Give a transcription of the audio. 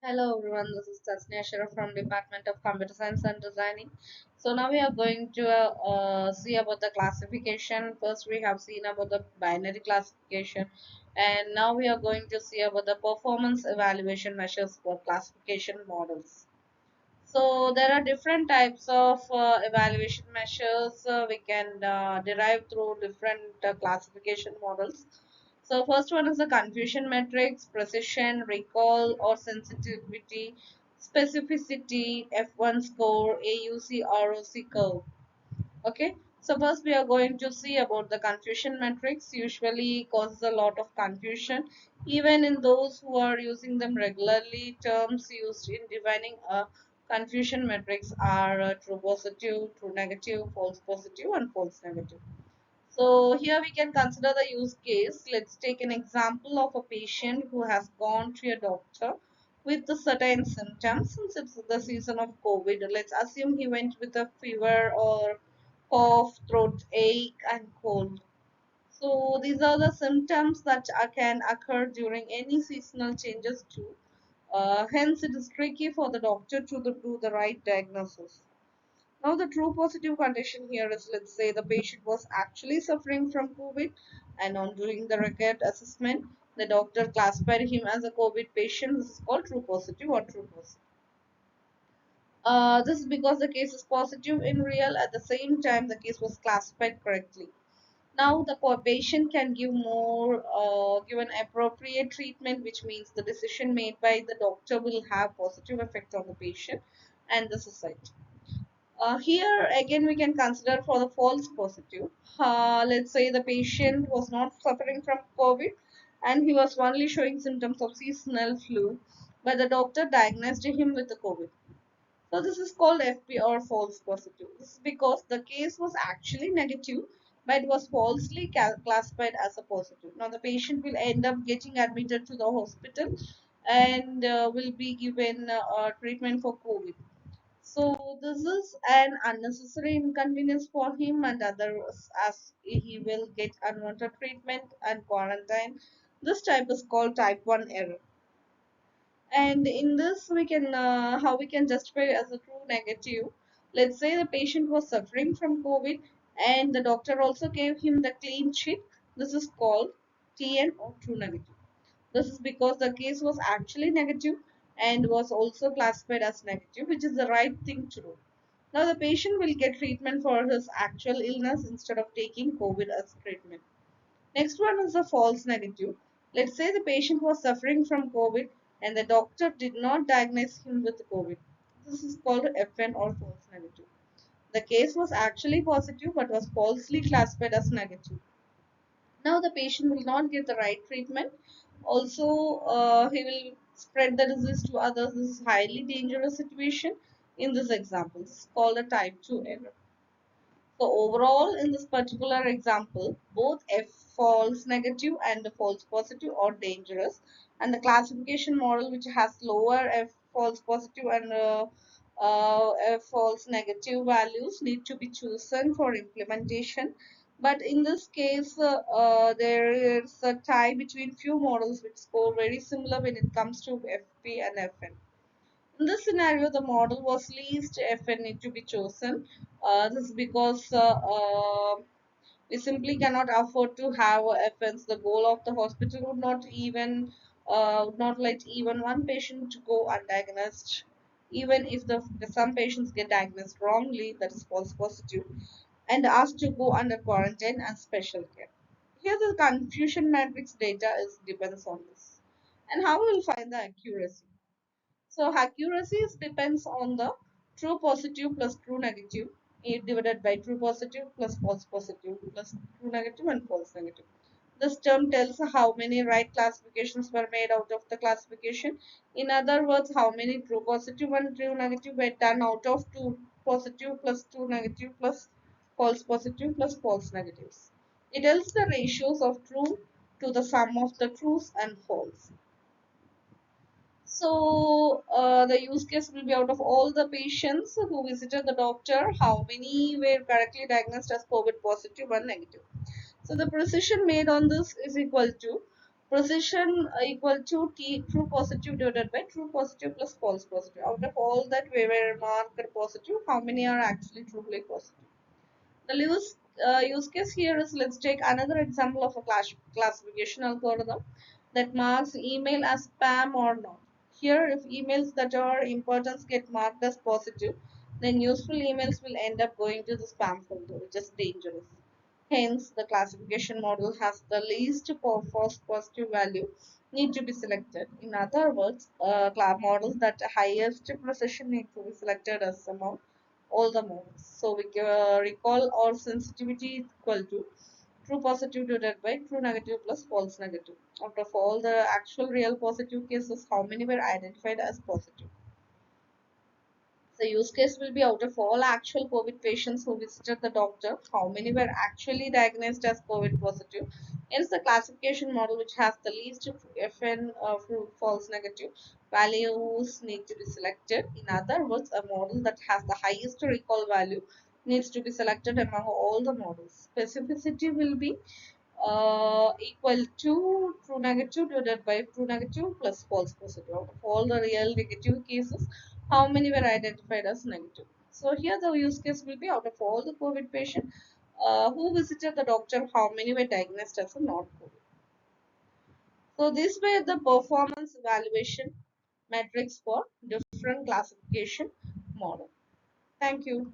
Hello everyone, this is A.THASNI from Department of Computer Science and Designing. So now we are going to see about the classification. First we have seen about the binary classification, and now we are going to see about the performance evaluation measures for classification models. So there are different types of evaluation measures we can derive through different classification models. So first one is the confusion matrix, precision, recall or sensitivity, specificity, F1 score, AUC, ROC curve. Okay, so first we are going to see about the confusion matrix. Usually causes a lot of confusion even in those who are using them regularly. Terms used in defining a confusion matrix are true positive, true negative, false positive and false negative. So here we can consider the use case. Let's take an example of a patient who has gone to a doctor with the certain symptoms. Since it's the season of COVID, let's assume he went with a fever or cough, throat ache and cold. So these are the symptoms that can occur during any seasonal changes too. Hence, it is tricky for the doctor to do the right diagnosis. Now, the true positive condition here is, let's say the patient was actually suffering from COVID, and on doing the record assessment, the doctor classified him as a COVID patient. This is called true positive or true positive. This is because the case is positive in real. At the same time, the case was classified correctly. Now, the patient can give an appropriate treatment, which means the decision made by the doctor will have positive effect on the patient and the society. Here again we can consider for the false positive. Let's say the patient was not suffering from COVID and he was only showing symptoms of seasonal flu, but the doctor diagnosed him with the COVID. So this is called FP or false positive. This is because the case was actually negative, but it was falsely classified as a positive. Now the patient will end up getting admitted to the hospital and will be given treatment for COVID. So this is an unnecessary inconvenience for him and others, as he will get unwanted treatment and quarantine. This type is called type 1 error. And in this we can how we can justify as a true negative. Let's say the patient was suffering from COVID and the doctor also gave him the clean sheet. This is called TN or true negative. This is because the case was actually negative and was also classified as negative, which is the right thing to do. Now, the patient will get treatment for his actual illness instead of taking COVID as treatment. Next one is a false negative. Let's say the patient was suffering from COVID and the doctor did not diagnose him with COVID. This is called FN or false negative. The case was actually positive but was falsely classified as negative. Now the patient will not get the right treatment. Also, he will spread the disease to others. This is highly dangerous situation in this example. This is called a type 2 error. So overall, in this particular example, both F false negative and the false positive are dangerous, and the classification model which has lower F false positive and F false negative values need to be chosen for implementation. But in this case, there is a tie between few models which score very similar when it comes to FP and FN. In this scenario, the model was least FN to be chosen. This is because we simply cannot afford to have FNs. The goal of the hospital would not let even one patient to go undiagnosed. Even if some patients get diagnosed wrongly, that is false positive, and asked to go under quarantine and special care. Here, the confusion matrix data is depends on this, and how we will find the accuracy. So accuracy depends on the true positive plus true negative divided by true positive plus false positive plus true negative and false negative. This term tells how many right classifications were made out of the classification. In other words, how many true positive and true negative were done out of true positive plus true negative plus false positive plus false negatives. It tells the ratios of true to the sum of the trues and false. So the use case will be out of all the patients who visited the doctor, how many were correctly diagnosed as COVID positive and negative. So the precision made on this is equal to Precision equal to T true positive divided by true positive plus false positive. Out of all that we were marked positive, how many are actually truly positive? The use case here is, let's take another example of a classification algorithm that marks email as spam or not. Here, if emails that are important get marked as positive, then useful emails will end up going to the spam folder, which is dangerous. Hence, the classification model has the least false positive value need to be selected. In other words, models that highest precision need to be selected as among all the models. So we recall our sensitivity is equal to true positive divided by true negative plus false negative. Out of all the actual real positive cases, how many were identified as positive? The use case will be, out of all actual COVID patients who visited the doctor, how many were actually diagnosed as COVID positive? Hence, the classification model which has the least FN false negative values need to be selected. In other words, a model that has the highest recall value needs to be selected among all the models. Specificity will be equal to true negative divided by true negative plus false positive. Out of all the real negative cases, how many were identified as negative? So here the use case will be, out of all the COVID patients who visited the doctor, how many were diagnosed as a not COVID. So this way the performance evaluation metrics for different classification model. Thank you.